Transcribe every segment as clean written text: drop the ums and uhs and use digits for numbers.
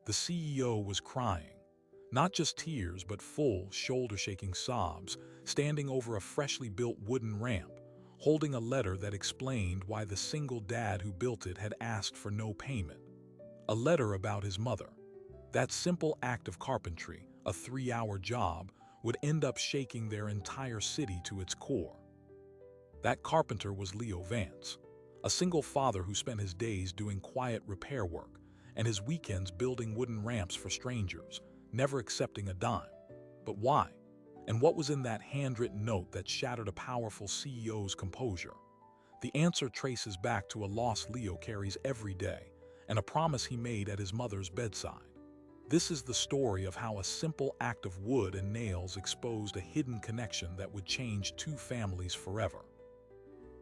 The CEO was crying. Not just tears, but full, shoulder-shaking sobs, standing over a freshly built wooden ramp, holding a letter that explained why the single dad who built it had asked for no payment. A letter about his mother. That simple act of carpentry, a 3-hour job, would end up shaking their entire city to its core. That carpenter was Leo Vance, a single father who spent his days doing quiet repair work and his weekends building wooden ramps for strangers, never accepting a dime. But why? And what was in that handwritten note that shattered a powerful CEO's composure? The answer traces back to a loss Leo carries every day and a promise he made at his mother's bedside. This is the story of how a simple act of wood and nails exposed a hidden connection that would change two families forever.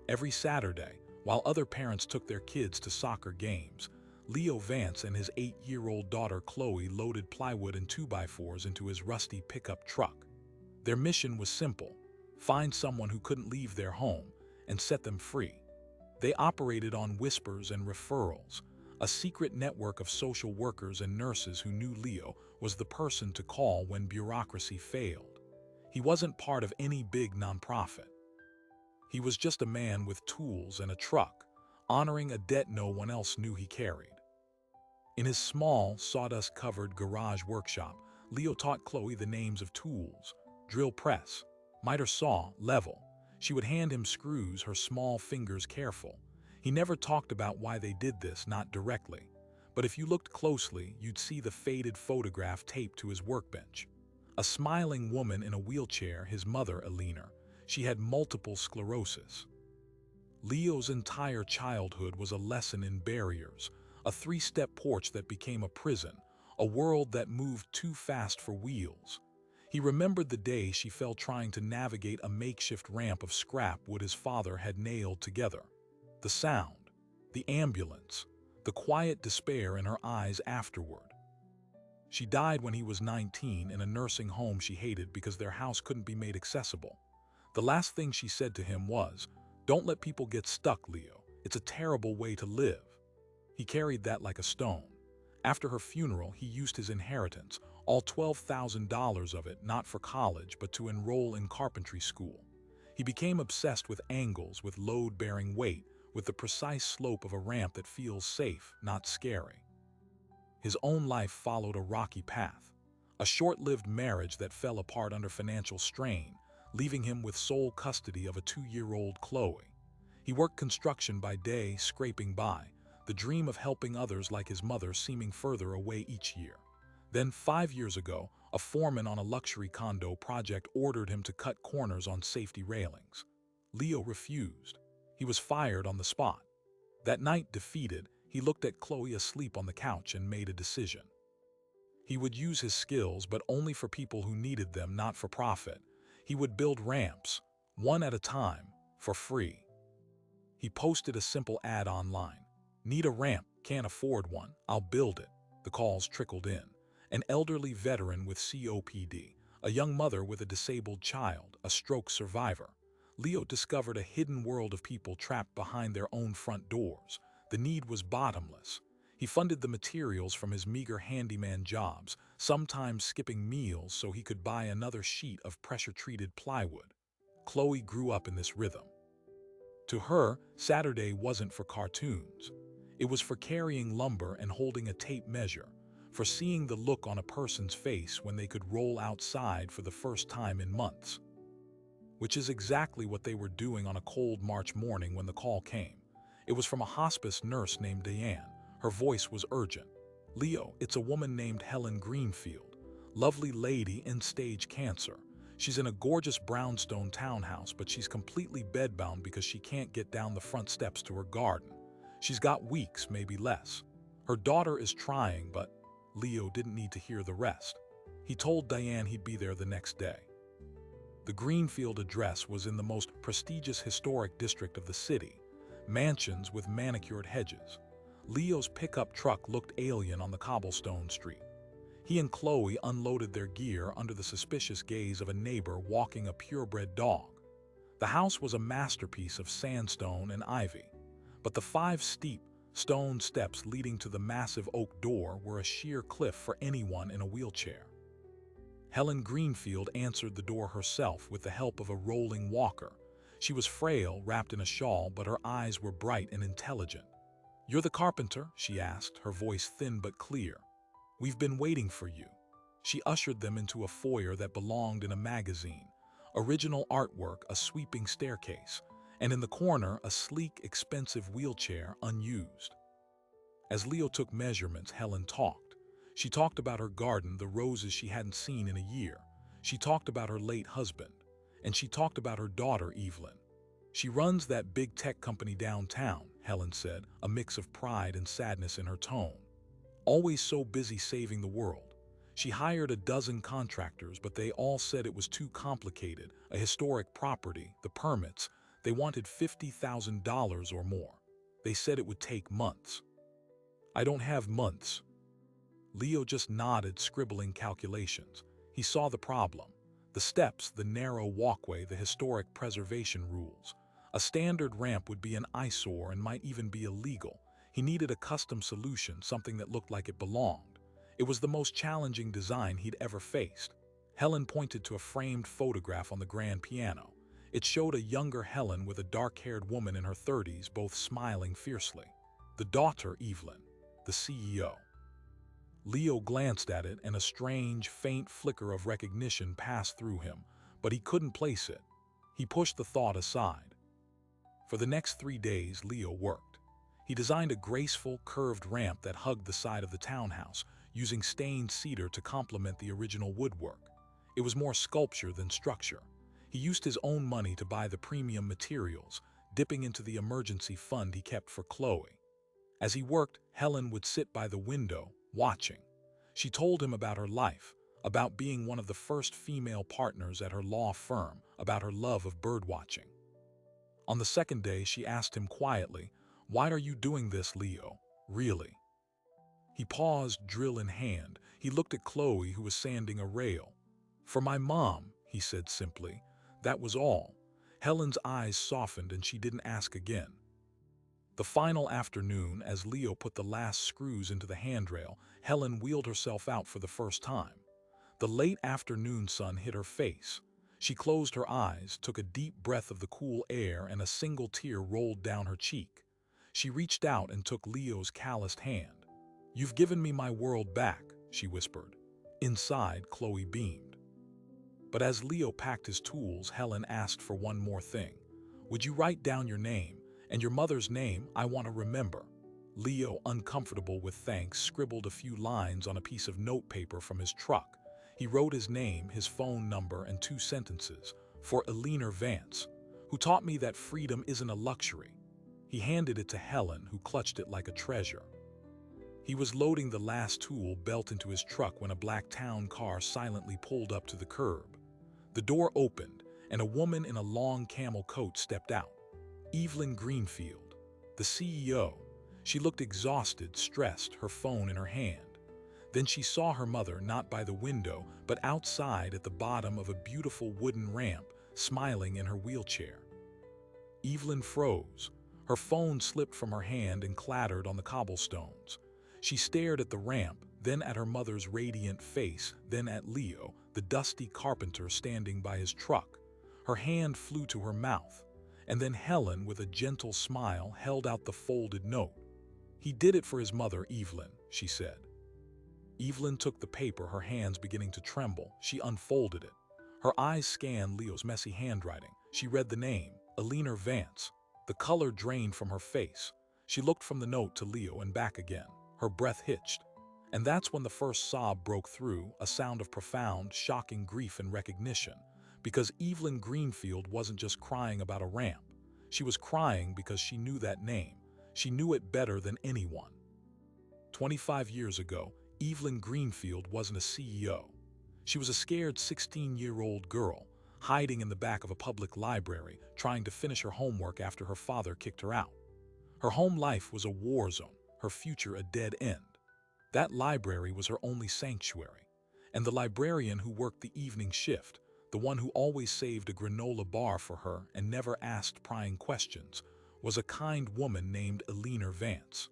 Every Saturday, while other parents took their kids to soccer games, Leo Vance and his 8-year-old daughter Chloe loaded plywood and 2x4s into his rusty pickup truck. Their mission was simple: find someone who couldn't leave their home and set them free. They operated on whispers and referrals, a secret network of social workers and nurses who knew Leo was the person to call when bureaucracy failed. He wasn't part of any big nonprofit. He was just a man with tools and a truck, honoring a debt no one else knew he carried. In his small, sawdust-covered garage workshop, Leo taught Chloe the names of tools: drill press, miter saw, level. She would hand him screws, her small fingers careful. He never talked about why they did this, not directly. But if you looked closely, you'd see the faded photograph taped to his workbench. A smiling woman in a wheelchair, his mother, Alina. She had multiple sclerosis. Leo's entire childhood was a lesson in barriers, a 3-step porch that became a prison, a world that moved too fast for wheels. He remembered the day she fell trying to navigate a makeshift ramp of scrap wood his father had nailed together. The sound, the ambulance, the quiet despair in her eyes afterward. She died when he was 19 in a nursing home she hated because their house couldn't be made accessible. The last thing she said to him was, "Don't let people get stuck, Leo. It's a terrible way to live." He carried that like a stone. After her funeral, he used his inheritance, all $12,000 of it, not for college, but to enroll in carpentry school. He became obsessed with angles, with load-bearing weight, with the precise slope of a ramp that feels safe, not scary. His own life followed a rocky path, a short-lived marriage that fell apart under financial strain, leaving him with sole custody of a 2-year-old Chloe. He worked construction by day, scraping by, the dream of helping others like his mother seeming further away each year. Then, 5 years ago, a foreman on a luxury condo project ordered him to cut corners on safety railings. Leo refused. He was fired on the spot. That night, defeated, he looked at Chloe asleep on the couch and made a decision. He would use his skills, but only for people who needed them, not for profit. He would build ramps, one at a time, for free. He posted a simple ad online. "Need a ramp? Can't afford one? I'll build it." The calls trickled in. An elderly veteran with COPD, a young mother with a disabled child, a stroke survivor. Leo discovered a hidden world of people trapped behind their own front doors. The need was bottomless. He funded the materials from his meager handyman jobs, sometimes skipping meals so he could buy another sheet of pressure-treated plywood. Chloe grew up in this rhythm. To her, Saturday wasn't for cartoons. It was for carrying lumber and holding a tape measure, for seeing the look on a person's face when they could roll outside for the first time in months. Which is exactly what they were doing on a cold March morning when the call came. It was from a hospice nurse named Diane. Her voice was urgent. "Leo, it's a woman named Helen Greenfield. Lovely lady, end-stage cancer. She's in a gorgeous brownstone townhouse, but she's completely bedbound because she can't get down the front steps to her garden. She's got weeks, maybe less. Her daughter is trying, but..." Leo didn't need to hear the rest. He told Diane he'd be there the next day. The Greenfield address was in the most prestigious historic district of the city, mansions with manicured hedges. Leo's pickup truck looked alien on the cobblestone street. He and Chloe unloaded their gear under the suspicious gaze of a neighbor walking a purebred dog. The house was a masterpiece of sandstone and ivy, but the 5 steep, Stone steps leading to the massive oak door were a sheer cliff for anyone in a wheelchair. Helen Greenfield answered the door herself with the help of a rolling walker. She was frail, wrapped in a shawl, but her eyes were bright and intelligent. "You're the carpenter?" she asked, her voice thin but clear. "We've been waiting for you." She ushered them into a foyer that belonged in a magazine. Original artwork, a sweeping staircase, and in the corner, a sleek, expensive wheelchair unused. As Leo took measurements, Helen talked. She talked about her garden, the roses she hadn't seen in a year. She talked about her late husband. And she talked about her daughter, Evelyn. "She runs that big tech company downtown," Helen said, a mix of pride and sadness in her tone. "Always so busy saving the world. She hired a dozen contractors, but they all said it was too complicated, a historic property, the permits. They wanted $50,000 or more. They said it would take months." "I don't have months." Leo just nodded, scribbling calculations. He saw the problem. The steps, the narrow walkway, the historic preservation rules. A standard ramp would be an eyesore and might even be illegal. He needed a custom solution, something that looked like it belonged. It was the most challenging design he'd ever faced. Helen pointed to a framed photograph on the grand piano. It showed a younger Helen with a dark-haired woman in her 30s, both smiling fiercely. The daughter, Evelyn, the CEO. Leo glanced at it, and a strange, faint flicker of recognition passed through him, but he couldn't place it. He pushed the thought aside. For the next 3 days, Leo worked. He designed a graceful, curved ramp that hugged the side of the townhouse, using stained cedar to complement the original woodwork. It was more sculpture than structure. He used his own money to buy the premium materials, dipping into the emergency fund he kept for Chloe. As he worked, Helen would sit by the window, watching. She told him about her life, about being one of the first female partners at her law firm, about her love of birdwatching. On the second day, she asked him quietly, "Why are you doing this, Leo? Really?" He paused, drill in hand. He looked at Chloe, who was sanding a rail. "For my mom," he said simply. That was all. Helen's eyes softened and she didn't ask again. The final afternoon, as Leo put the last screws into the handrail, Helen wheeled herself out for the first time. The late afternoon sun hit her face. She closed her eyes, took a deep breath of the cool air, and a single tear rolled down her cheek. She reached out and took Leo's calloused hand. "You've given me my world back," she whispered. Inside, Chloe beamed. But as Leo packed his tools, Helen asked for one more thing. "Would you write down your name? And your mother's name, I want to remember." Leo, uncomfortable with thanks, scribbled a few lines on a piece of notepaper from his truck. He wrote his name, his phone number, and 2 sentences. "For Eleanor Vance, who taught me that freedom isn't a luxury." He handed it to Helen, who clutched it like a treasure. He was loading the last tool belt into his truck when a black town car silently pulled up to the curb. The door opened, and a woman in a long camel coat stepped out. Evelyn Greenfield, the CEO. She looked exhausted, stressed, her phone in her hand. Then she saw her mother, not by the window, but outside at the bottom of a beautiful wooden ramp, smiling in her wheelchair. Evelyn froze. Her phone slipped from her hand and clattered on the cobblestones. She stared at the ramp, then at her mother's radiant face, then at Leo, the dusty carpenter standing by his truck. Her hand flew to her mouth. And then Helen, with a gentle smile, held out the folded note. "He did it for his mother, Evelyn," she said. Evelyn took the paper, her hands beginning to tremble. She unfolded it. Her eyes scanned Leo's messy handwriting. She read the name, Eleanor Vance. The color drained from her face. She looked from the note to Leo and back again. Her breath hitched. And that's when the first sob broke through, a sound of profound, shocking grief and recognition. Because Evelyn Greenfield wasn't just crying about a ramp. She was crying because she knew that name. She knew it better than anyone. 25 years ago, Evelyn Greenfield wasn't a CEO. She was a scared 16-year-old girl, hiding in the back of a public library, trying to finish her homework after her father kicked her out. Her home life was a war zone, her future a dead end. That library was her only sanctuary. And the librarian who worked the evening shift, the one who always saved a granola bar for her and never asked prying questions, was a kind woman named Eleanor Vance.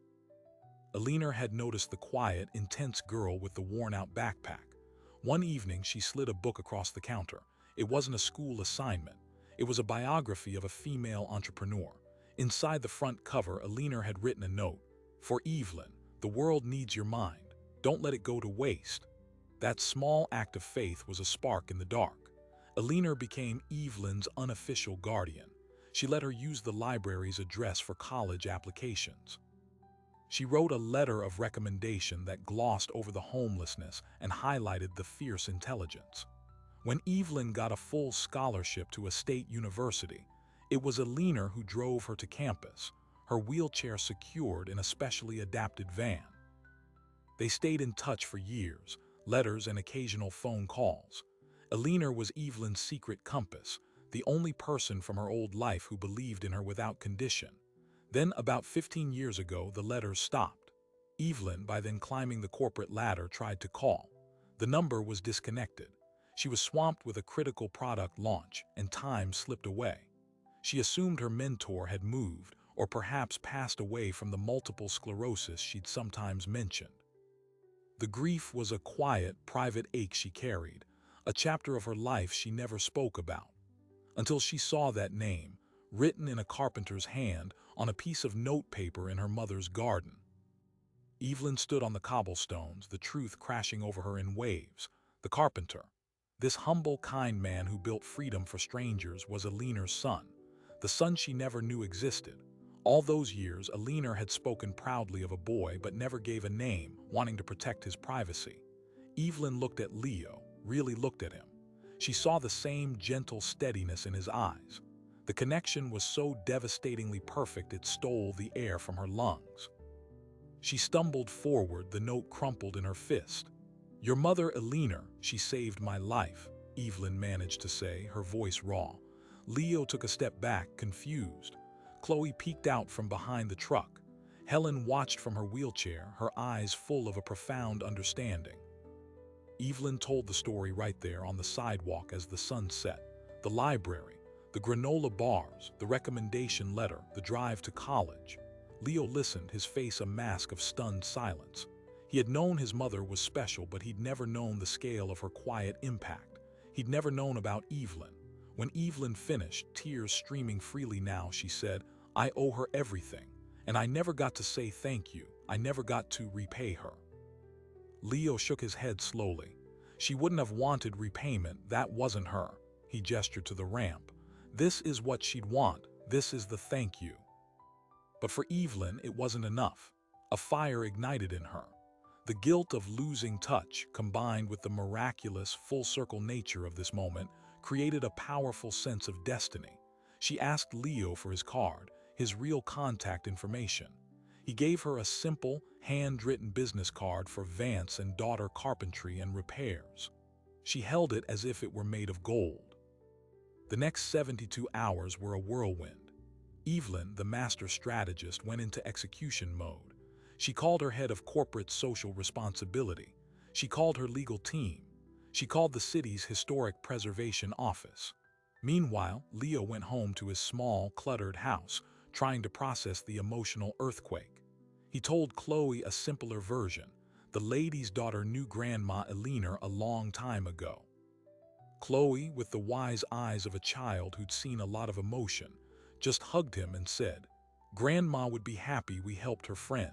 Alina had noticed the quiet, intense girl with the worn-out backpack. One evening, she slid a book across the counter. It wasn't a school assignment. It was a biography of a female entrepreneur. Inside the front cover, Alina had written a note. "For Evelyn, the world needs your mind. Don't let it go to waste." That small act of faith was a spark in the dark. Alina became Evelyn's unofficial guardian. She let her use the library's address for college applications. She wrote a letter of recommendation that glossed over the homelessness and highlighted the fierce intelligence. When Evelyn got a full scholarship to a state university, it was Alina who drove her to campus, her wheelchair secured in a specially adapted van. They stayed in touch for years, letters and occasional phone calls. Alina was Evelyn's secret compass, the only person from her old life who believed in her without condition. Then, about 15 years ago, the letters stopped. Evelyn, by then climbing the corporate ladder, tried to call. The number was disconnected. She was swamped with a critical product launch, and time slipped away. She assumed her mentor had moved, or perhaps passed away from the multiple sclerosis she'd sometimes mentioned. The grief was a quiet, private ache she carried, a chapter of her life she never spoke about. Until she saw that name, written in a carpenter's hand on a piece of notepaper in her mother's garden. Evelyn stood on the cobblestones, the truth crashing over her in waves. The carpenter, this humble, kind man who built freedom for strangers, was Alina's son, the son she never knew existed. All those years, Alina had spoken proudly of a boy but never gave a name, wanting to protect his privacy. Evelyn looked at Leo, really looked at him. She saw the same gentle steadiness in his eyes. The connection was so devastatingly perfect it stole the air from her lungs. She stumbled forward, the note crumpled in her fist. "Your mother, Alina, she saved my life," Evelyn managed to say, her voice raw. Leo took a step back, confused. Chloe peeked out from behind the truck. Helen watched from her wheelchair, her eyes full of a profound understanding. Evelyn told the story right there on the sidewalk as the sun set. The library, the granola bars, the recommendation letter, the drive to college. Leo listened, his face a mask of stunned silence. He had known his mother was special, but he'd never known the scale of her quiet impact. He'd never known about Evelyn. When Evelyn finished, tears streaming freely now, she said, "I owe her everything, and I never got to say thank you. I never got to repay her." Leo shook his head slowly. "She wouldn't have wanted repayment, that wasn't her." He gestured to the ramp. "This is what she'd want, this is the thank you." But for Evelyn, it wasn't enough. A fire ignited in her. The guilt of losing touch, combined with the miraculous, full-circle nature of this moment, created a powerful sense of destiny. She asked Leo for his card, his real contact information. He gave her a simple, hand-written business card for Vance and Daughter Carpentry and Repairs. She held it as if it were made of gold. The next 72 hours were a whirlwind. Evelyn, the master strategist, went into execution mode. She called her head of corporate social responsibility. She called her legal team. She called the city's historic preservation office. Meanwhile, Leo went home to his small, cluttered house, trying to process the emotional earthquake. He told Chloe a simpler version. The lady's daughter knew Grandma Alina a long time ago. Chloe, with the wise eyes of a child who'd seen a lot of emotion, just hugged him and said, "Grandma would be happy we helped her friend."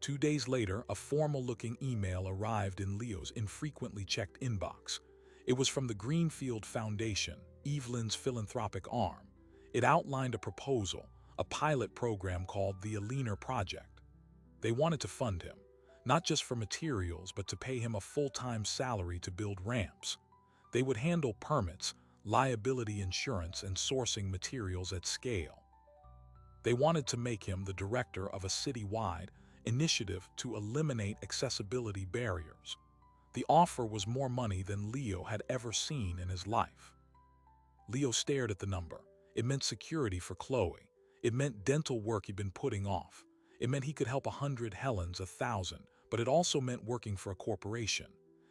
2 days later, a formal-looking email arrived in Leo's infrequently checked inbox. It was from the Greenfield Foundation, Evelyn's philanthropic arm. It outlined a proposal, a pilot program called the Alina Project. They wanted to fund him, not just for materials, but to pay him a full-time salary to build ramps. They would handle permits, liability insurance, and sourcing materials at scale. They wanted to make him the director of a citywide initiative to eliminate accessibility barriers. The offer was more money than Leo had ever seen in his life. Leo stared at the number. It meant security for Chloe. It meant dental work he'd been putting off. It meant he could help 100 Helens, 1,000, but it also meant working for a corporation.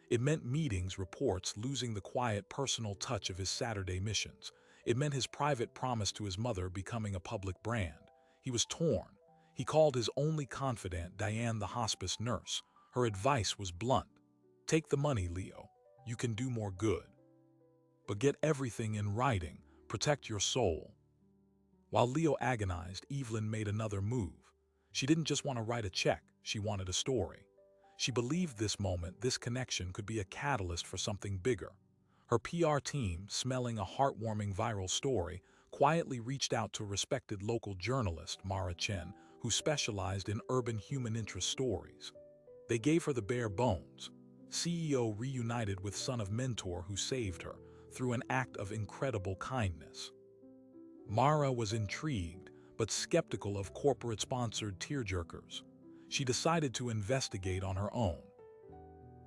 It meant meetings, reports, losing the quiet, personal touch of his Saturday missions. It meant his private promise to his mother becoming a public brand. He was torn. He called his only confidant, Diane, the hospice nurse. Her advice was blunt. Take the money, Leo. You can do more good. But get everything in writing. Protect your soul. While Leo agonized, Evelyn made another move. She didn't just want to write a check, she wanted a story. She believed this moment, this connection, could be a catalyst for something bigger. Her PR team, smelling a heartwarming viral story, quietly reached out to a respected local journalist, Mara Chen, who specialized in urban human interest stories. They gave her the bare bones. CEO reunited with son of mentor who saved her through an act of incredible kindness. Mara was intrigued, but skeptical of corporate-sponsored tearjerkers. She decided to investigate on her own.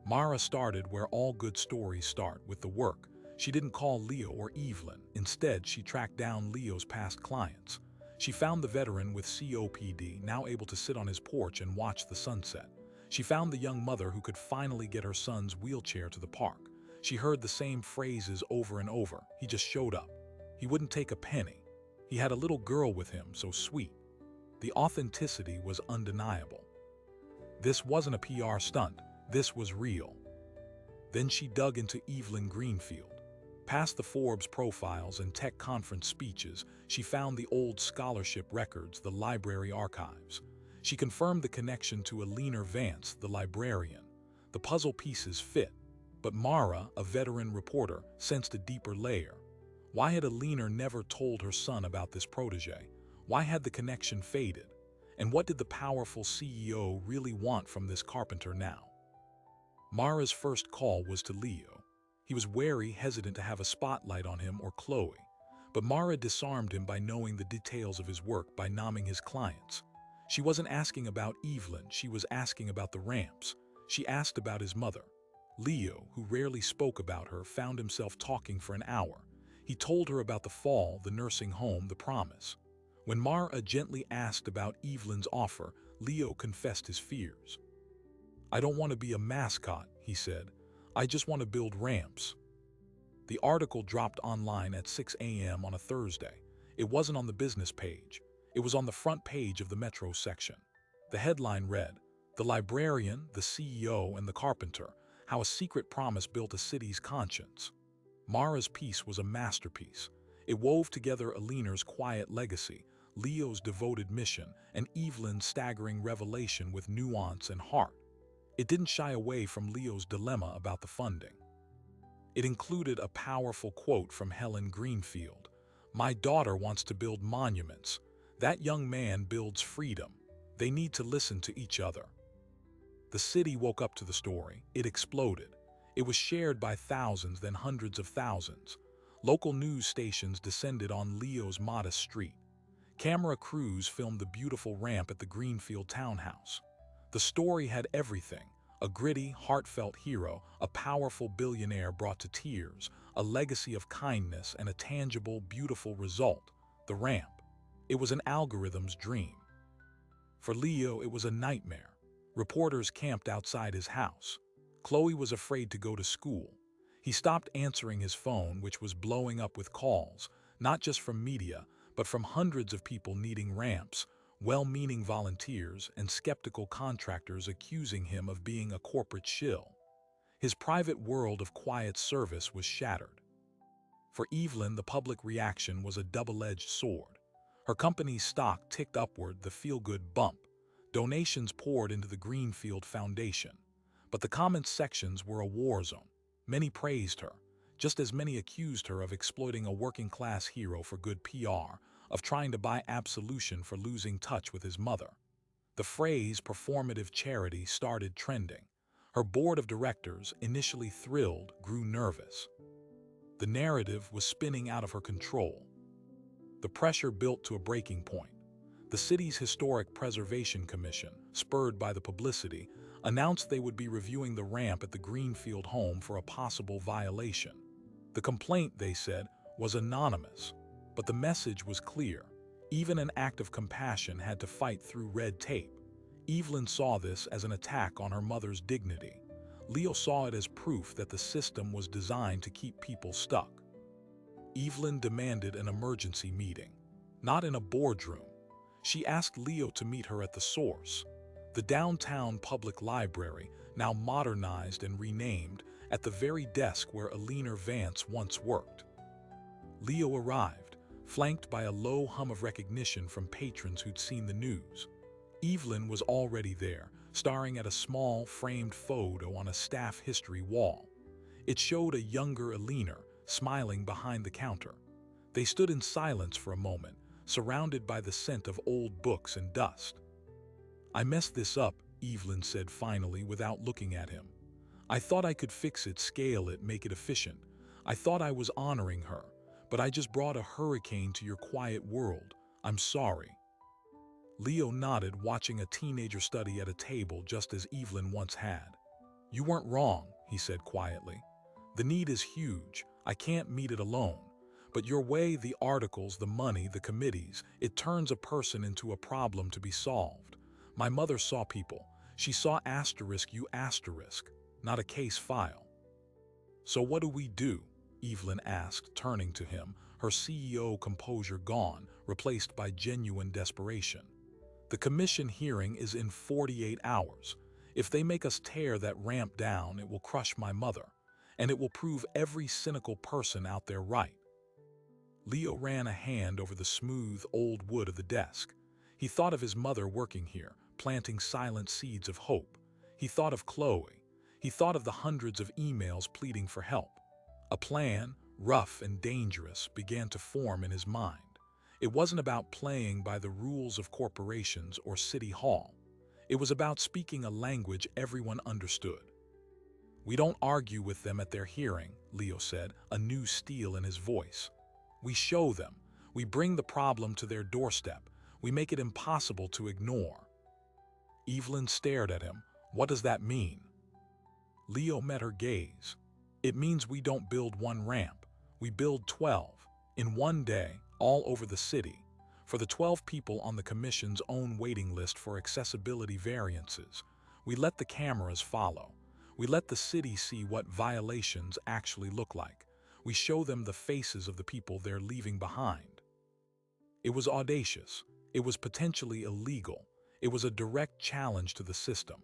Mara started where all good stories start, with the work. She didn't call Leo or Evelyn. Instead, she tracked down Leo's past clients. She found the veteran with COPD, now able to sit on his porch and watch the sunset. She found the young mother who could finally get her son's wheelchair to the park. She heard the same phrases over and over. He just showed up. He wouldn't take a penny. He had a little girl with him, so sweet. The authenticity was undeniable. This wasn't a PR stunt. This was real. Then she dug into Evelyn Greenfield. Past the Forbes profiles and tech conference speeches, she found the old scholarship records, the library archives. She confirmed the connection to Alina Vance, the librarian. The puzzle pieces fit, but Mara, a veteran reporter, sensed a deeper layer. Why had Alina never told her son about this protege? Why had the connection faded? And what did the powerful CEO really want from this carpenter now? Mara's first call was to Leo. He was wary, hesitant to have a spotlight on him or Chloe. But Mara disarmed him by knowing the details of his work, by naming his clients. She wasn't asking about Evelyn, she was asking about the ramps. She asked about his mother. Leo, who rarely spoke about her, found himself talking for an hour. He told her about the fall, the nursing home, the promise. When Mara gently asked about Evelyn's offer, Leo confessed his fears. "I don't want to be a mascot," he said. "I just want to build ramps." The article dropped online at 6 a.m. on a Thursday. It wasn't on the business page. It was on the front page of the Metro section. The headline read, "The Librarian, the CEO, and the Carpenter, How a Secret Promise Built a City's Conscience." Mara's piece was a masterpiece. It wove together Alina's quiet legacy, Leo's devoted mission, and Evelyn's staggering revelation with nuance and heart. It didn't shy away from Leo's dilemma about the funding. It included a powerful quote from Helen Greenfield. "My daughter wants to build monuments. That young man builds freedom. They need to listen to each other." The city woke up to the story. It exploded. It was shared by thousands, then hundreds of thousands. Local news stations descended on Leo's modest street. Camera crews filmed the beautiful ramp at the Greenfield townhouse. The story had everything: a gritty, heartfelt hero, a powerful billionaire brought to tears, a legacy of kindness, and a tangible, beautiful result: the ramp. It was an algorithm's dream. For Leo, it was a nightmare. Reporters camped outside his house. Chloe was afraid to go to school. He stopped answering his phone, which was blowing up with calls, not just from media, but from hundreds of people needing ramps, well-meaning volunteers, and skeptical contractors accusing him of being a corporate shill. His private world of quiet service was shattered. For Evelyn, the public reaction was a double-edged sword. Her company's stock ticked upward, the feel-good bump. Donations poured into the Greenfield Foundation. But the comment sections were a war zone. Many praised her. Just as many accused her of exploiting a working-class hero for good PR, of trying to buy absolution for losing touch with his mother. The phrase performative charity started trending. Her board of directors, initially thrilled, grew nervous. The narrative was spinning out of her control. The pressure built to a breaking point. The city's Historic Preservation Commission, spurred by the publicity, announced they would be reviewing the ramp at the Greenfield home for a possible violation. The complaint, they said, was anonymous, but the message was clear. Even an act of compassion had to fight through red tape. Evelyn saw this as an attack on her mother's dignity. Leo saw it as proof that the system was designed to keep people stuck. Evelyn demanded an emergency meeting. Not in a boardroom. She asked Leo to meet her at the source, the downtown public library, now modernized and renamed, at the very desk where Alina Vance once worked. Leo arrived, flanked by a low hum of recognition from patrons who'd seen the news. Evelyn was already there, staring at a small, framed photo on a staff history wall. It showed a younger Alina, smiling behind the counter. They stood in silence for a moment, surrounded by the scent of old books and dust. "I messed this up," Evelyn said finally without looking at him. "I thought I could fix it, scale it, make it efficient. I thought I was honoring her, but I just brought a hurricane to your quiet world. I'm sorry." Leo nodded, watching a teenager study at a table just as Evelyn once had. "You weren't wrong," he said quietly. "The need is huge. I can't meet it alone. But your way, the articles, the money, the committees, it turns a person into a problem to be solved. My mother saw people. She saw *U*, not a case file." "So what do we do?" Evelyn asked, turning to him, her CEO composure gone, replaced by genuine desperation. "The commission hearing is in 48 hours. If they make us tear that ramp down, it will crush my mother, and it will prove every cynical person out there right." Leo ran a hand over the smooth, old wood of the desk. He thought of his mother working here, planting silent seeds of hope. He thought of Chloe. He thought of the hundreds of emails pleading for help. A plan, rough and dangerous, began to form in his mind. It wasn't about playing by the rules of corporations or City Hall. It was about speaking a language everyone understood. "We don't argue with them at their hearing," Leo said, a new steel in his voice. "We show them. We bring the problem to their doorstep. We make it impossible to ignore." Evelyn stared at him. "What does that mean?" Leo met her gaze. "It means we don't build one ramp. We build 12, in one day, all over the city, for the 12 people on the commission's own waiting list for accessibility variances. We let the cameras follow. We let the city see what violations actually look like. We show them the faces of the people they're leaving behind." It was audacious. It was potentially illegal. It was a direct challenge to the system.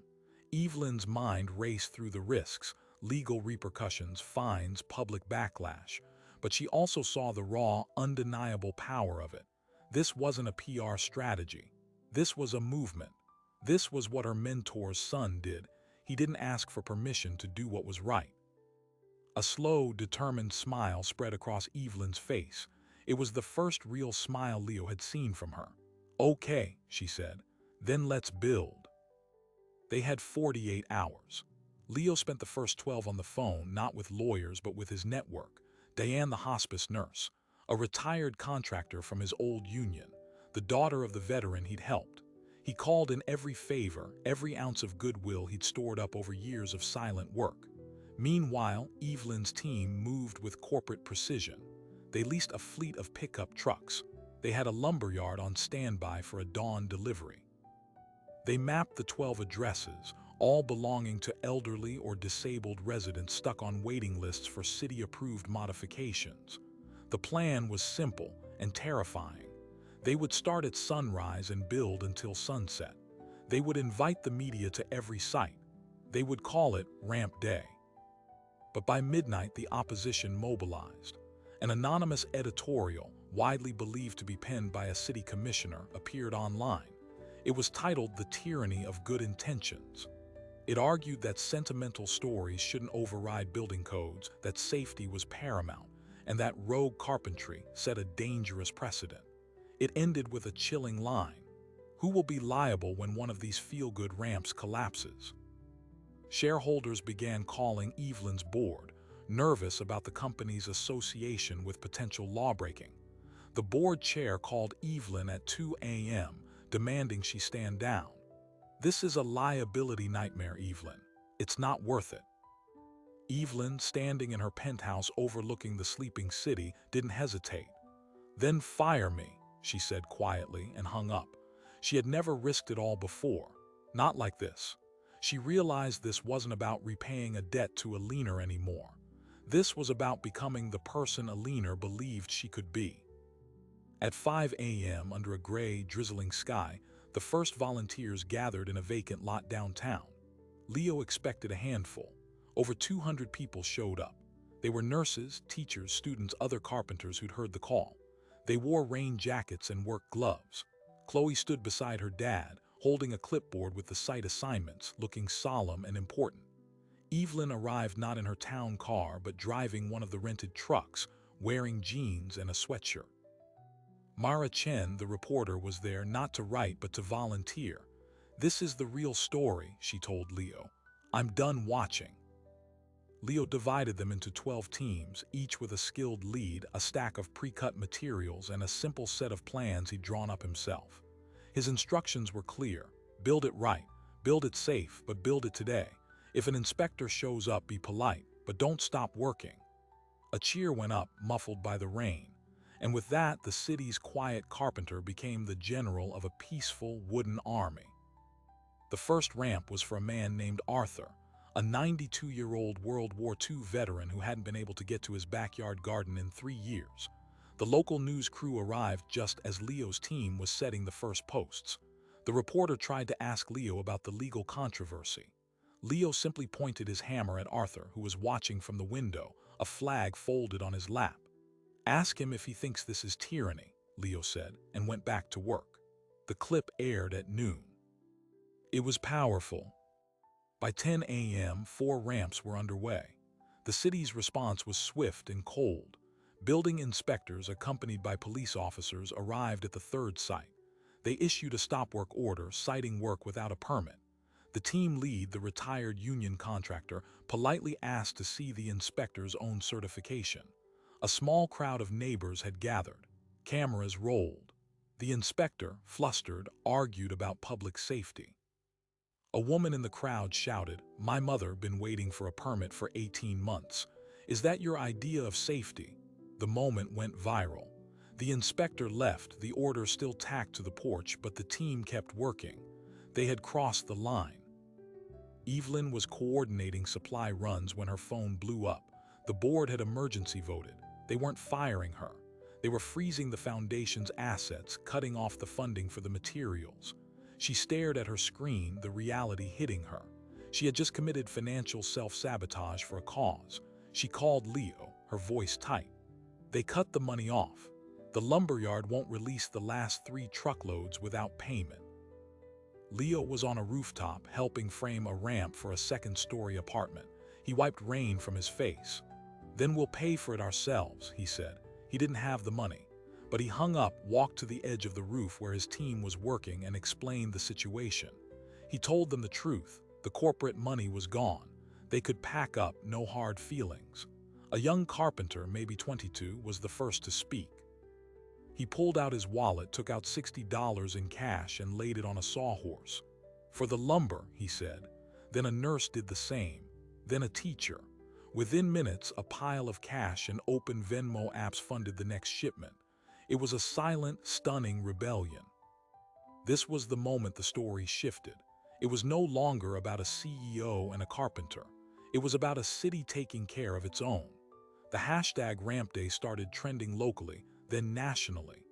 Evelyn's mind raced through the risks, legal repercussions, fines, public backlash. But she also saw the raw, undeniable power of it. This wasn't a PR strategy. This was a movement. This was what her mentor's son did. He didn't ask for permission to do what was right. A slow, determined smile spread across Evelyn's face. It was the first real smile Leo had seen from her. "Okay," she said. "Then let's build." They had 48 hours. Leo spent the first 12 on the phone, not with lawyers but with his network. Diane, the hospice nurse, a retired contractor from his old union, the daughter of the veteran he'd helped. He called in every favor, every ounce of goodwill he'd stored up over years of silent work. Meanwhile, Evelyn's team moved with corporate precision. They leased a fleet of pickup trucks. They had a lumberyard on standby for a dawn delivery. They mapped the 12 addresses, all belonging to elderly or disabled residents stuck on waiting lists for city-approved modifications. The plan was simple and terrifying. They would start at sunrise and build until sunset. They would invite the media to every site. They would call it Ramp Day. But by midnight, the opposition mobilized. An anonymous editorial, widely believed to be penned by a city commissioner, appeared online. It was titled "The Tyranny of Good Intentions." It argued that sentimental stories shouldn't override building codes, that safety was paramount, and that rogue carpentry set a dangerous precedent. It ended with a chilling line: "Who will be liable when one of these feel-good ramps collapses?" Shareholders began calling Evelyn's board, nervous about the company's association with potential lawbreaking. The board chair called Evelyn at 2 a.m., demanding she stand down. "This is a liability nightmare, Evelyn. It's not worth it." Evelyn, standing in her penthouse overlooking the sleeping city, didn't hesitate. "Then fire me," she said quietly, and hung up. She had never risked it all before. Not like this. She realized this wasn't about repaying a debt to Alina anymore. This was about becoming the person Alina believed she could be. At 5 a.m., under a gray, drizzling sky, the first volunteers gathered in a vacant lot downtown. Leo expected a handful. Over 200 people showed up. They were nurses, teachers, students, other carpenters who'd heard the call. They wore rain jackets and work gloves. Chloe stood beside her dad, holding a clipboard with the site assignments, looking solemn and important. Evelyn arrived not in her town car, but driving one of the rented trucks, wearing jeans and a sweatshirt. Mara Chen, the reporter, was there not to write but to volunteer. "This is the real story," she told Leo. "I'm done watching." Leo divided them into 12 teams, each with a skilled lead, a stack of pre-cut materials, and a simple set of plans he'd drawn up himself. His instructions were clear. Build it right, build it safe, but build it today. If an inspector shows up, be polite, but don't stop working. A cheer went up, muffled by the rain. And with that, the city's quiet carpenter became the general of a peaceful wooden army. The first ramp was for a man named Arthur, a 92-year-old World War II veteran who hadn't been able to get to his backyard garden in 3 years. The local news crew arrived just as Leo's team was setting the first posts. The reporter tried to ask Leo about the legal controversy. Leo simply pointed his hammer at Arthur, who was watching from the window, a flag folded on his lap. "Ask him if he thinks this is tyranny," Leo said, and went back to work. The clip aired at noon. It was powerful. By 10 a.m., 4 ramps were underway. The city's response was swift and cold. Building inspectors, accompanied by police officers, arrived at the third site. They issued a stop-work order, citing work without a permit. The team lead, the retired union contractor, politely asked to see the inspector's own certification. A small crowd of neighbors had gathered. Cameras rolled. The inspector, flustered, argued about public safety. A woman in the crowd shouted, "My mother been waiting for a permit for 18 months. Is that your idea of safety?" The moment went viral. The inspector left, the order still tacked to the porch, but the team kept working. They had crossed the line. Evelyn was coordinating supply runs when her phone blew up. The board had emergency voted. They weren't firing her. They were freezing the foundation's assets, cutting off the funding for the materials. She stared at her screen, the reality hitting her. She had just committed financial self-sabotage for a cause. She called Leo, her voice tight. "They cut the money off. The lumberyard won't release the last 3 truckloads without payment." Leo was on a rooftop, helping frame a ramp for a second-story apartment. He wiped rain from his face. "Then we'll pay for it ourselves," he said. He didn't have the money. But he hung up, walked to the edge of the roof where his team was working, and explained the situation. He told them the truth. The corporate money was gone. They could pack up, no hard feelings. A young carpenter, maybe 22, was the first to speak. He pulled out his wallet, took out $60 in cash, and laid it on a sawhorse. "For the lumber," he said. Then a nurse did the same. Then a teacher. Within minutes, a pile of cash and open Venmo apps funded the next shipment. It was a silent, stunning rebellion. This was the moment the story shifted. It was no longer about a CEO and a carpenter. It was about a city taking care of its own. The hashtag Ramp Day started trending locally, then nationally.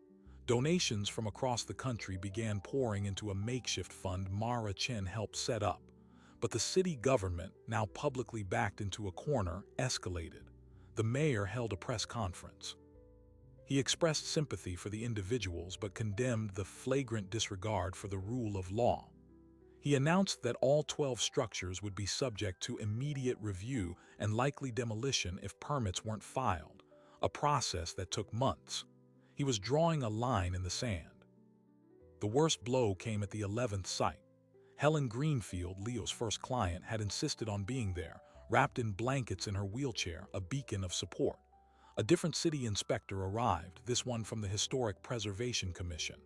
Donations from across the country began pouring into a makeshift fund Mara Chen helped set up. But the city government, now publicly backed into a corner, escalated. The mayor held a press conference. He expressed sympathy for the individuals but condemned the flagrant disregard for the rule of law. He announced that all 12 structures would be subject to immediate review and likely demolition if permits weren't filed, a process that took months. He was drawing a line in the sand. The worst blow came at the 11th site. Helen Greenfield, Leo's first client, had insisted on being there, wrapped in blankets in her wheelchair, a beacon of support. A different city inspector arrived, this one from the Historic Preservation Commission.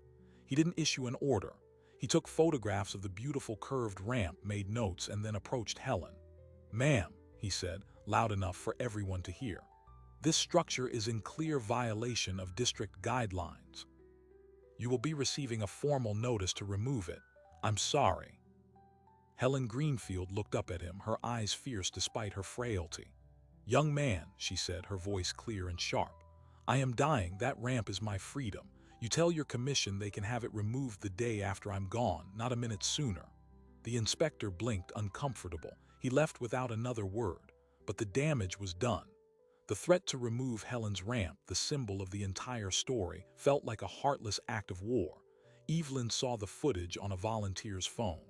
He didn't issue an order. He took photographs of the beautiful curved ramp, made notes, and then approached Helen. "Ma'am," he said, loud enough for everyone to hear, "this structure is in clear violation of district guidelines. You will be receiving a formal notice to remove it. I'm sorry." Helen Greenfield looked up at him, her eyes fierce despite her frailty. "Young man," she said, her voice clear and sharp, "I am dying. That ramp is my freedom. You tell your commission they can have it removed the day after I'm gone, not a minute sooner." The inspector blinked, uncomfortable. He left without another word, but the damage was done. The threat to remove Helen's ramp, the symbol of the entire story, felt like a heartless act of war. Evelyn saw the footage on a volunteer's phone.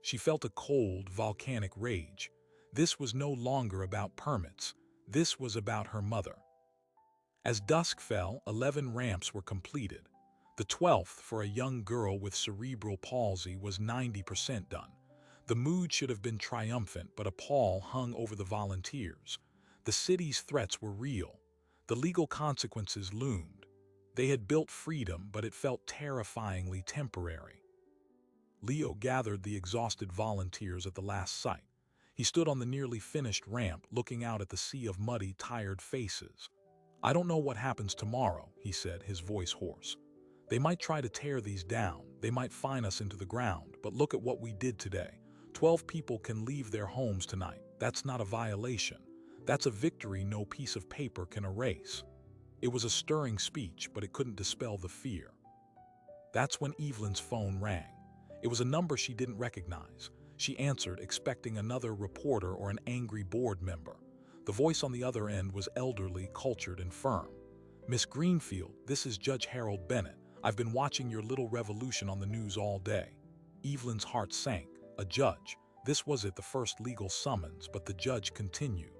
She felt a cold, volcanic rage. This was no longer about permits. This was about her mother. As dusk fell, 11 ramps were completed. The 12th, for a young girl with cerebral palsy, was 90% done. The mood should have been triumphant, but a pall hung over the volunteers. The city's threats were real. The legal consequences loomed. They had built freedom, but it felt terrifyingly temporary. Leo gathered the exhausted volunteers at the last site. He stood on the nearly finished ramp, looking out at the sea of muddy, tired faces. "I don't know what happens tomorrow," he said, his voice hoarse. "They might try to tear these down. They might fine us into the ground. But look at what we did today. 12 people can leave their homes tonight. That's not a violation. That's a victory no piece of paper can erase." It was a stirring speech, but it couldn't dispel the fear. That's when Evelyn's phone rang. It was a number she didn't recognize. She answered, expecting another reporter or an angry board member. The voice on the other end was elderly, cultured, and firm. "Miss Greenfield, this is Judge Harold Bennett. I've been watching your little revolution on the news all day." Evelyn's heart sank. A judge. This was it, the first legal summons, but the judge continued.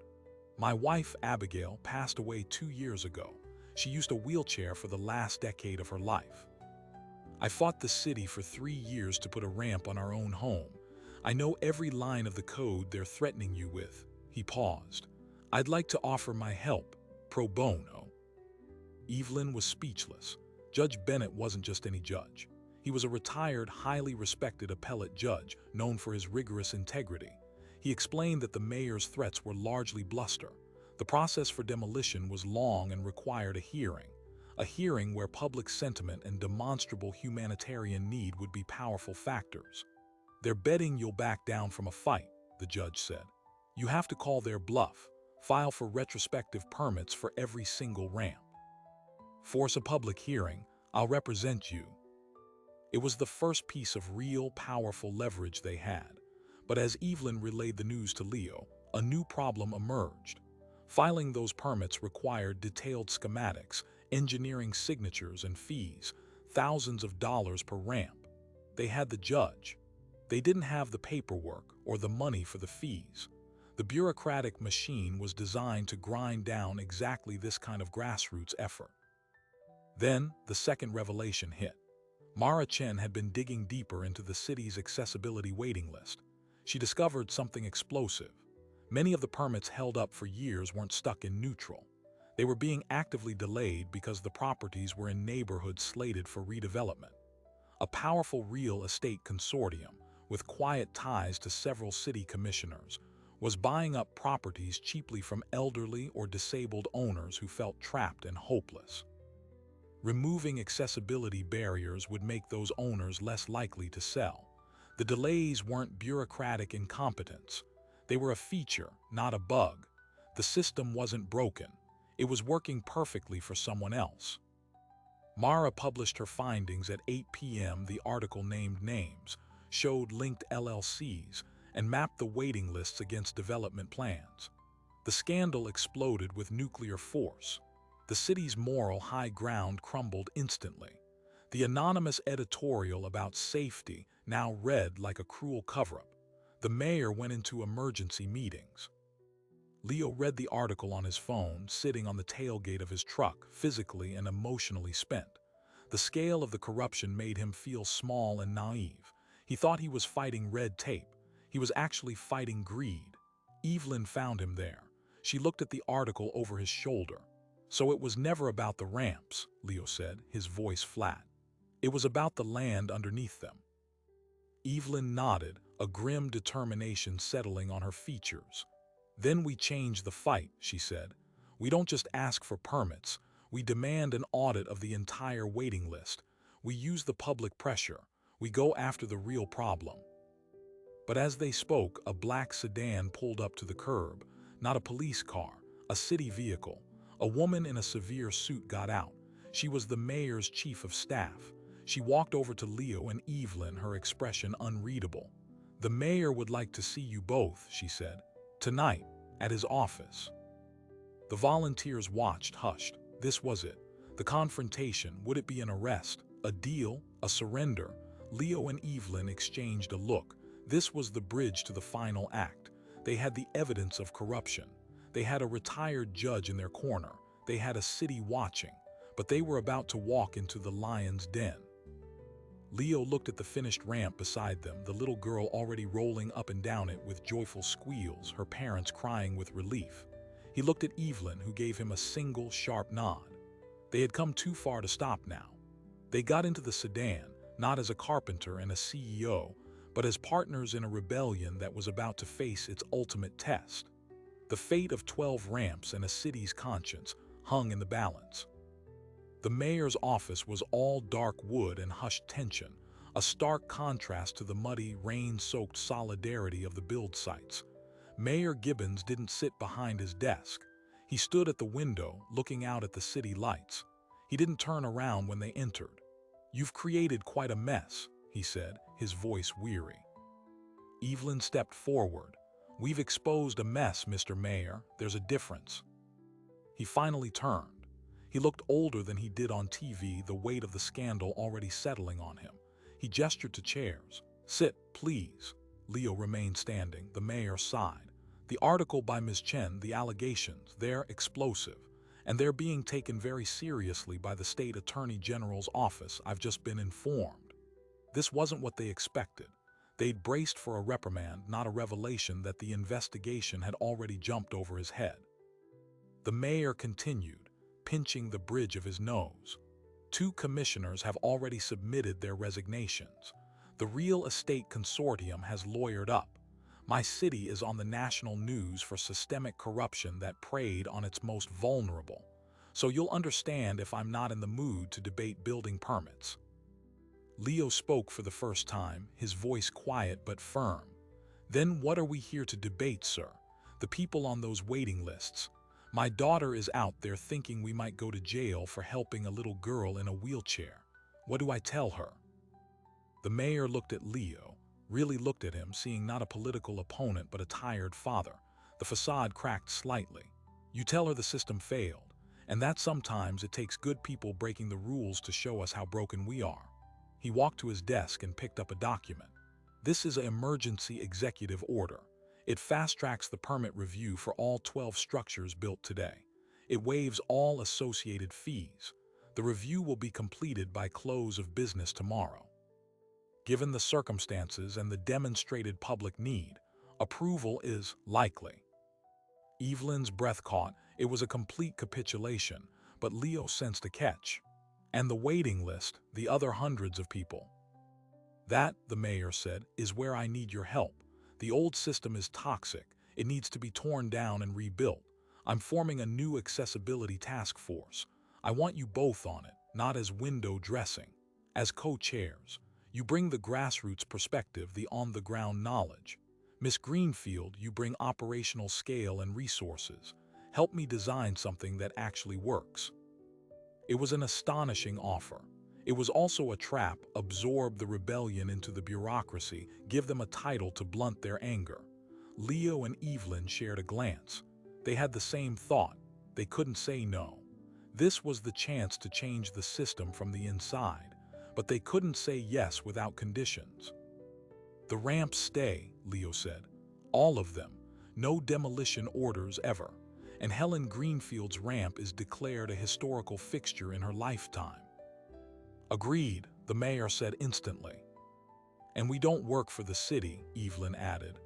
"My wife, Abigail, passed away 2 years ago. She used a wheelchair for the last decade of her life. I fought the city for 3 years to put a ramp on our own home. I know every line of the code they're threatening you with." He paused. "I'd like to offer my help, pro bono." Evelyn was speechless. Judge Bennett wasn't just any judge. He was a retired, highly respected appellate judge, known for his rigorous integrity. He explained that the mayor's threats were largely bluster. The process for demolition was long and required a hearing where public sentiment and demonstrable humanitarian need would be powerful factors. "They're betting you'll back down from a fight," the judge said. "You have to call their bluff, file for retrospective permits for every single ramp. Force a public hearing, I'll represent you." It was the first piece of real, powerful leverage they had. But as Evelyn relayed the news to Leo, a new problem emerged. Filing those permits required detailed schematics, engineering signatures, and fees, thousands of dollars per ramp. They had the judge. They didn't have the paperwork or the money for the fees. The bureaucratic machine was designed to grind down exactly this kind of grassroots effort. Then, the second revelation hit. Mara Chen had been digging deeper into the city's accessibility waiting list. She discovered something explosive. Many of the permits held up for years weren't stuck in neutral. They were being actively delayed because the properties were in neighborhoods slated for redevelopment. A powerful real estate consortium, with quiet ties to several city commissioners, was buying up properties cheaply from elderly or disabled owners who felt trapped and hopeless. Removing accessibility barriers would make those owners less likely to sell. The delays weren't bureaucratic incompetence. They were a feature, not a bug. The system wasn't broken. It was working perfectly for someone else. Mara published her findings at 8 p.m. The article named names, showed linked LLCs, and mapped the waiting lists against development plans. The scandal exploded with nuclear force. The city's moral high ground crumbled instantly. The anonymous editorial about safety now read like a cruel cover-up. The mayor went into emergency meetings. Leo read the article on his phone, sitting on the tailgate of his truck, physically and emotionally spent. The scale of the corruption made him feel small and naive. He thought he was fighting red tape. He was actually fighting greed. Evelyn found him there. She looked at the article over his shoulder. "So it was never about the ramps," Leo said, his voice flat. "It was about the land underneath them." Evelyn nodded, a grim determination settling on her features. "Then we change the fight," she said. "We don't just ask for permits. We demand an audit of the entire waiting list. We use the public pressure. We go after the real problem." But as they spoke, a black sedan pulled up to the curb. Not a police car, a city vehicle. A woman in a severe suit got out. She was the mayor's chief of staff. She walked over to Leo and Evelyn, her expression unreadable. "The mayor would like to see you both," she said. "Tonight, at his office." The volunteers watched, hushed. This was it. The confrontation. Would it be an arrest? A deal? A surrender? Leo and Evelyn exchanged a look. This was the bridge to the final act. They had the evidence of corruption. They had a retired judge in their corner. They had a city watching. But they were about to walk into the lion's den. Leo looked at the finished ramp beside them, the little girl already rolling up and down it with joyful squeals, her parents crying with relief. He looked at Evelyn, who gave him a single sharp nod. They had come too far to stop now. They got into the sedan, not as a carpenter and a CEO, but as partners in a rebellion that was about to face its ultimate test. The fate of 12 ramps and a city's conscience hung in the balance. The mayor's office was all dark wood and hushed tension, a stark contrast to the muddy, rain-soaked solidarity of the build sites. Mayor Gibbons didn't sit behind his desk. He stood at the window, looking out at the city lights. He didn't turn around when they entered. "You've created quite a mess," he said, his voice weary. Evelyn stepped forward. "We've exposed a mess, Mr. Mayor. There's a difference." He finally turned. He looked older than he did on TV, the weight of the scandal already settling on him. He gestured to chairs. "Sit, please." Leo remained standing. The mayor sighed. "The article by Ms. Chen, the allegations, they're explosive, and they're being taken very seriously by the state attorney general's office. I've just been informed." This wasn't what they expected. They'd braced for a reprimand, not a revelation that the investigation had already jumped over his head. The mayor continued, pinching the bridge of his nose. "2 commissioners have already submitted their resignations. The real estate consortium has lawyered up. My city is on the national news for systemic corruption that preyed on its most vulnerable. So you'll understand if I'm not in the mood to debate building permits." Leo spoke for the first time, his voice quiet but firm. "Then what are we here to debate, sir? The people on those waiting lists. My daughter is out there thinking we might go to jail for helping a little girl in a wheelchair. What do I tell her?" The mayor looked at Leo, really looked at him, seeing not a political opponent but a tired father. The facade cracked slightly. "You tell her the system failed, and that sometimes it takes good people breaking the rules to show us how broken we are." He walked to his desk and picked up a document. "This is an emergency executive order. It fast-tracks the permit review for all 12 structures built today. It waives all associated fees. The review will be completed by close of business tomorrow. Given the circumstances and the demonstrated public need, approval is likely." Evelyn's breath caught. It was a complete capitulation, but Leo sensed a catch. "And the waiting list, the other hundreds of people." "That," the mayor said, "is where I need your help. The old system is toxic. It needs to be torn down and rebuilt. I'm forming a new accessibility task force. I want you both on it, not as window dressing. As co-chairs. You bring the grassroots perspective, the on-the-ground knowledge. Miss Greenfield, you bring operational scale and resources. Help me design something that actually works." It was an astonishing offer. It was also a trap. Absorb the rebellion into the bureaucracy, give them a title to blunt their anger. Leo and Evelyn shared a glance. They had the same thought. They couldn't say no. This was the chance to change the system from the inside, but they couldn't say yes without conditions. "The ramps stay," Leo said. "All of them. No demolition orders ever. And Helen Greenfield's ramp is declared a historical fixture in her lifetime." "Agreed," the mayor said instantly. "And we don't work for the city," Evelyn added.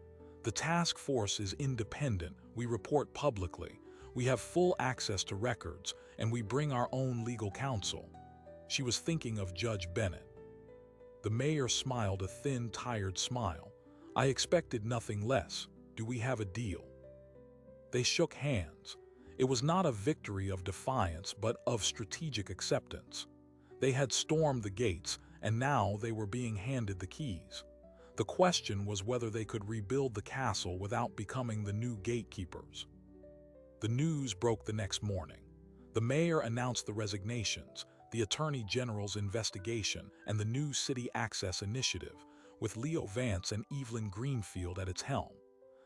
"The task force is independent. We report publicly. We have full access to records, and we bring our own legal counsel." She was thinking of Judge Bennett. The mayor smiled a thin, tired smile. "I expected nothing less. Do we have a deal?" They shook hands. It was not a victory of defiance, but of strategic acceptance. They had stormed the gates, and now they were being handed the keys. The question was whether they could rebuild the castle without becoming the new gatekeepers. The news broke the next morning. The mayor announced the resignations. the Attorney General's investigation, and the new City Access Initiative, with Leo Vance and Evelyn Greenfield at its helm.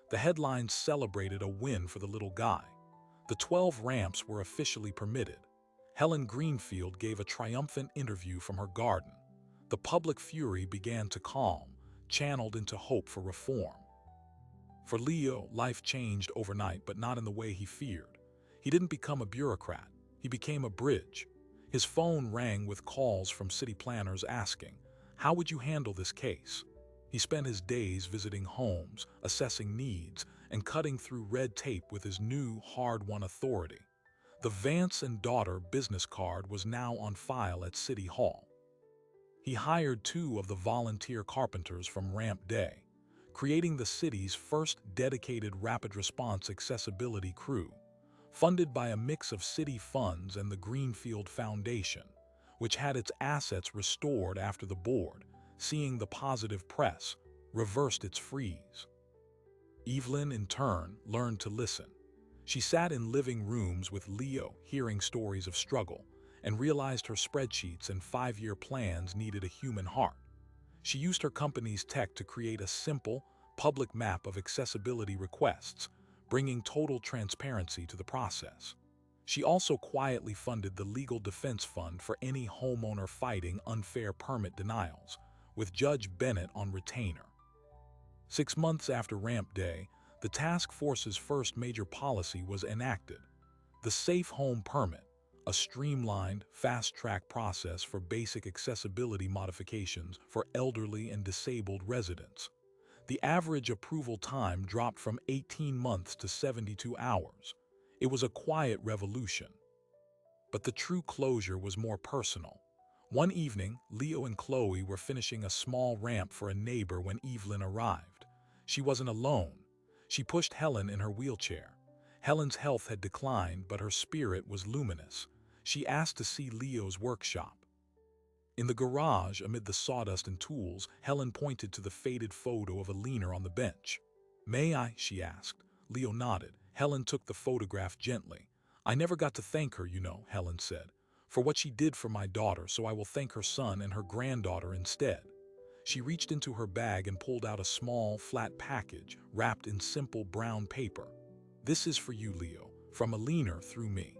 The headlines celebrated a win for the little guy. The 12 ramps were officially permitted. Helen Greenfield gave a triumphant interview from her garden. The public fury began to calm, channeled into hope for reform. For Leo, life changed overnight, but not in the way he feared. He didn't become a bureaucrat. He became a bridge. His phone rang with calls from city planners asking, "How would you handle this case?" He spent his days visiting homes, assessing needs, and cutting through red tape with his new, hard-won authority. The Vance and Daughter business card was now on file at City Hall. He hired 2 of the volunteer carpenters from Ramp Day, creating the city's first dedicated rapid response accessibility crew, funded by a mix of city funds and the Greenfield Foundation, which had its assets restored after the board, seeing the positive press, reversed its freeze. Evelyn, in turn, learned to listen. She sat in living rooms with Leo, hearing stories of struggle, and realized her spreadsheets and 5-year plans needed a human heart. She used her company's tech to create a simple, public map of accessibility requests, bringing total transparency to the process. She also quietly funded the Legal Defense Fund for any homeowner fighting unfair permit denials, with Judge Bennett on retainer. 6 months after Ramp Day, the task force's first major policy was enacted: the Safe Home Permit, a streamlined, fast-track process for basic accessibility modifications for elderly and disabled residents. The average approval time dropped from 18 months to 72 hours. It was a quiet revolution. But the true closure was more personal. One evening, Leo and Chloe were finishing a small ramp for a neighbor when Evelyn arrived. She wasn't alone. She pushed Helen in her wheelchair. Helen's health had declined, but her spirit was luminous. She asked to see Leo's workshop. In the garage, amid the sawdust and tools, Helen pointed to the faded photo of a leaner on the bench. "May I?" she asked. Leo nodded. Helen took the photograph gently. "I never got to thank her, you know," Helen said, "for what she did for my daughter, so I will thank her son and her granddaughter instead." She reached into her bag and pulled out a small, flat package, wrapped in simple brown paper. "This is for you, Leo, from a leaner through me."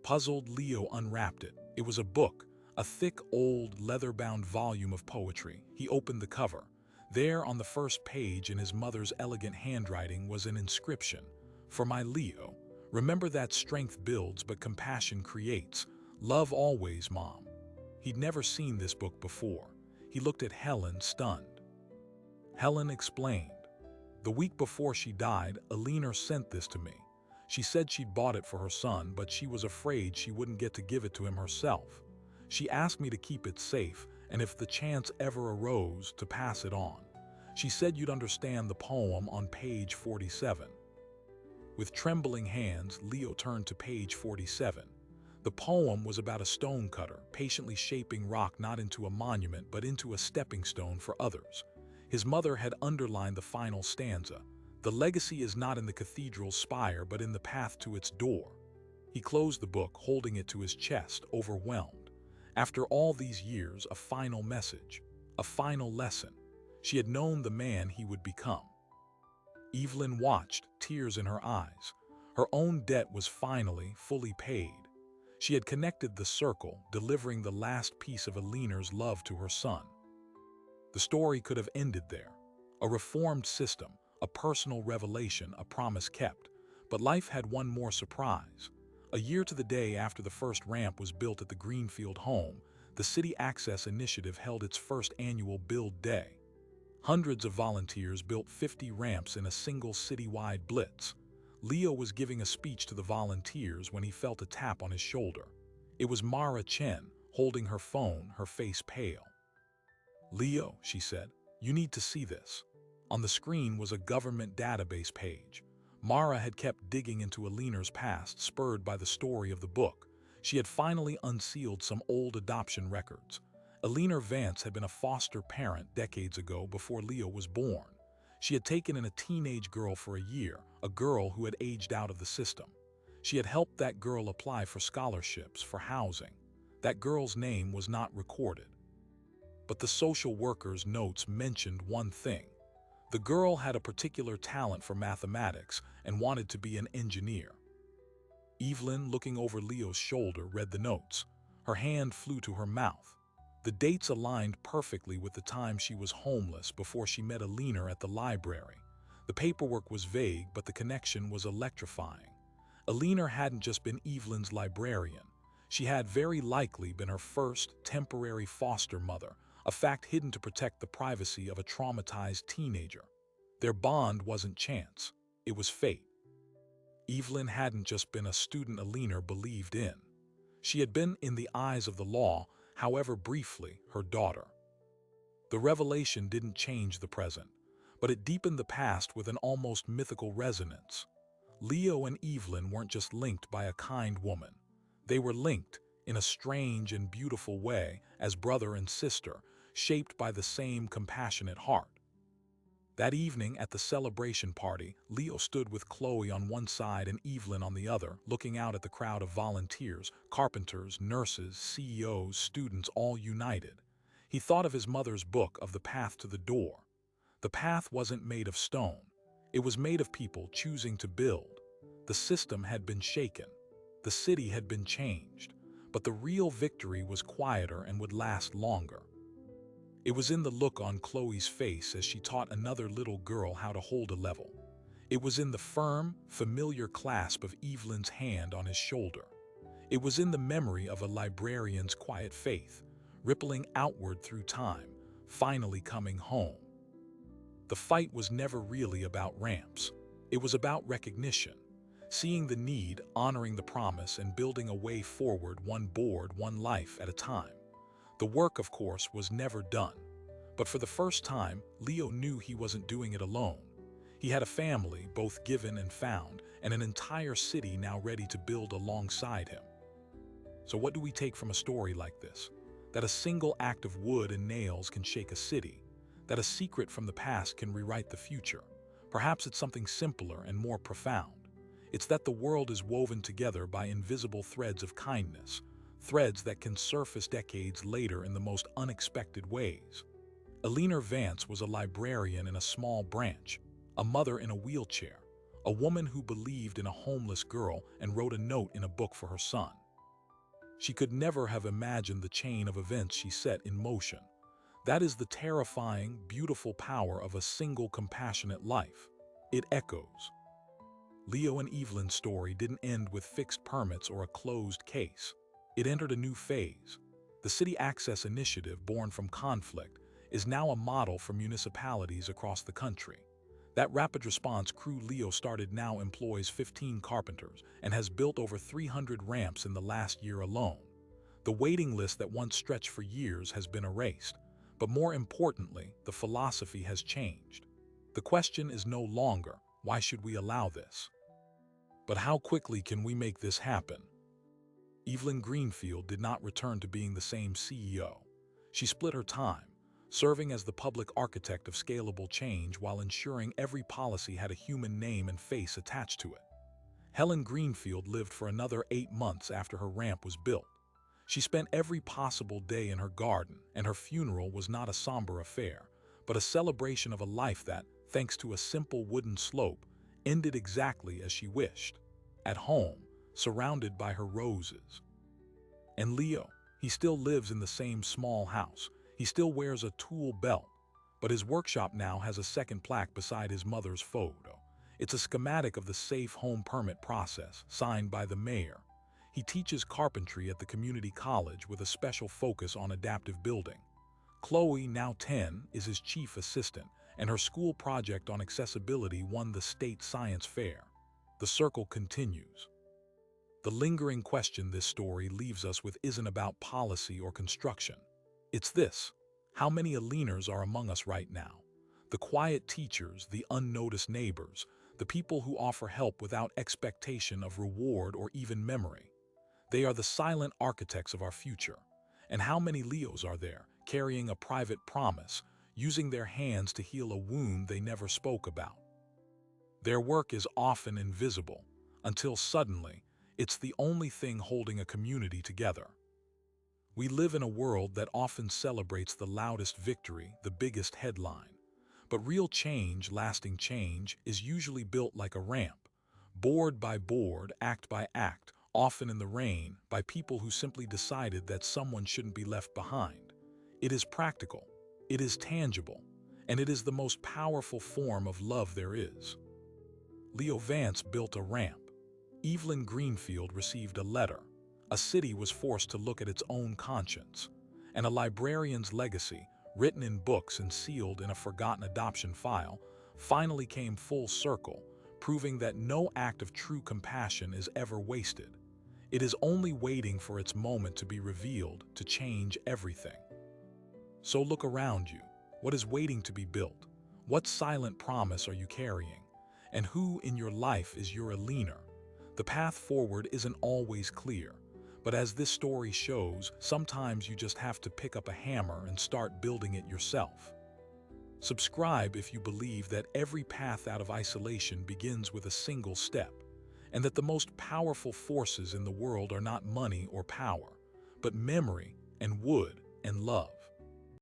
Puzzled, Leo unwrapped it. It was a book, a thick, old, leather-bound volume of poetry. He opened the cover. There, on the first page, in his mother's elegant handwriting, was an inscription: "For my Leo, remember that strength builds but compassion creates. Love always, Mom." He'd never seen this book before. He looked at Helen, stunned. Helen explained. "The week before she died, a leaner sent this to me. She said she'd bought it for her son, but she was afraid she wouldn't get to give it to him herself. She asked me to keep it safe, and if the chance ever arose, to pass it on. She said you'd understand the poem on page 47. With trembling hands, Leo turned to page 47. The poem was about a stonecutter, patiently shaping rock not into a monument but into a stepping stone for others. His mother had underlined the final stanza: "The legacy is not in the cathedral's spire but in the path to its door." He closed the book, holding it to his chest, overwhelmed. After all these years, a final message, a final lesson. She had known the man he would become. Evelyn watched, tears in her eyes. Her own debt was finally, fully paid. She had connected the circle, delivering the last piece of a leaner's love to her son. The story could have ended there. A reformed system, a personal revelation, a promise kept. But life had one more surprise. A year to the day after the first ramp was built at the Greenfield home, the City Access Initiative held its first annual Build Day. Hundreds of volunteers built 50 ramps in a single citywide blitz. Leo was giving a speech to the volunteers when he felt a tap on his shoulder. It was Mara Chen, holding her phone, her face pale. "Leo," she said, "you need to see this." On the screen was a government database page. Mara had kept digging into a leaner's past, spurred by the story of the book. She had finally unsealed some old adoption records. Alina Vance had been a foster parent decades ago, before Leo was born. She had taken in a teenage girl for a year, a girl who had aged out of the system. She had helped that girl apply for scholarships, for housing. That girl's name was not recorded. But the social worker's notes mentioned one thing. The girl had a particular talent for mathematics and wanted to be an engineer. Evelyn, looking over Leo's shoulder, read the notes. Her hand flew to her mouth. The dates aligned perfectly with the time she was homeless before she met Alina at the library. The paperwork was vague, but the connection was electrifying. Alina hadn't just been Evelyn's librarian. She had very likely been her first temporary foster mother, a fact hidden to protect the privacy of a traumatized teenager. Their bond wasn't chance, it was fate. Evelyn hadn't just been a student Alina believed in. She had been, in the eyes of the law, however briefly, her daughter. The revelation didn't change the present, but it deepened the past with an almost mythical resonance. Leo and Evelyn weren't just linked by a kind woman. They were linked, in a strange and beautiful way, as brother and sister, shaped by the same compassionate heart. That evening at the celebration party, Leo stood with Chloe on one side and Evelyn on the other, looking out at the crowd of volunteers, carpenters, nurses, CEOs, students, all united. He thought of his mother's book of The Path to the Door. The path wasn't made of stone. It was made of people choosing to build. The system had been shaken. The city had been changed. But the real victory was quieter and would last longer. It was in the look on Chloe's face as she taught another little girl how to hold a level. It was in the firm, familiar clasp of Evelyn's hand on his shoulder. It was in the memory of a librarian's quiet faith, rippling outward through time, finally coming home. The fight was never really about ramps. It was about recognition, seeing the need, honoring the promise, and building a way forward, one board, one life at a time. The work, of course, was never done. But for the first time, Leo knew he wasn't doing it alone. He had a family, both given and found, and an entire city now ready to build alongside him. So what do we take from a story like this? That a single act of wood and nails can shake a city. That a secret from the past can rewrite the future. Perhaps it's something simpler and more profound. It's that the world is woven together by invisible threads of kindness, threads that can surface decades later in the most unexpected ways. Alina Vance was a librarian in a small branch, a mother in a wheelchair, a woman who believed in a homeless girl and wrote a note in a book for her son. She could never have imagined the chain of events she set in motion. That is the terrifying, beautiful power of a single compassionate life. It echoes. Leo and Evelyn's story didn't end with fixed permits or a closed case. It entered a new phase. The City Access Initiative, born from conflict, is now a model for municipalities across the country. That rapid response crew Leo started now employs 15 carpenters and has built over 300 ramps in the last year alone. The waiting list that once stretched for years has been erased. But more importantly, the philosophy has changed. The question is no longer, why should we allow this? But how quickly can we make this happen? Evelyn Greenfield did not return to being the same CEO. She split her time, serving as the public architect of scalable change while ensuring every policy had a human name and face attached to it. Helen Greenfield lived for another 8 months after her ramp was built. She spent every possible day in her garden, and her funeral was not a somber affair, but a celebration of a life that, thanks to a simple wooden slope, ended exactly as she wished, at home, surrounded by her roses. And Leo, he still lives in the same small house. He still wears a tool belt, but his workshop now has a second plaque beside his mother's photo. It's a schematic of the safe home permit process, signed by the mayor. He teaches carpentry at the community college with a special focus on adaptive building. Chloe, now 10, is his chief assistant, and her school project on accessibility won the state science fair. The circle continues. The lingering question this story leaves us with isn't about policy or construction. It's this: how many Alinas are among us right now? The quiet teachers, the unnoticed neighbors, the people who offer help without expectation of reward or even memory. They are the silent architects of our future. And how many Leos are there, carrying a private promise, using their hands to heal a wound they never spoke about? Their work is often invisible, until suddenly, it's the only thing holding a community together. We live in a world that often celebrates the loudest victory, the biggest headline. But real change, lasting change, is usually built like a ramp, board by board, act by act, often in the rain, by people who simply decided that someone shouldn't be left behind. It is practical, it is tangible, and it is the most powerful form of love there is. Leo Vance built a ramp. Evelyn Greenfield received a letter. A city was forced to look at its own conscience. And a librarian's legacy, written in books and sealed in a forgotten adoption file, finally came full circle, proving that no act of true compassion is ever wasted. It is only waiting for its moment to be revealed to change everything. So look around you. What is waiting to be built? What silent promise are you carrying? And who in your life is your leaner? The path forward isn't always clear, but as this story shows, sometimes you just have to pick up a hammer and start building it yourself. Subscribe if you believe that every path out of isolation begins with a single step, and that the most powerful forces in the world are not money or power, but memory and wood and love.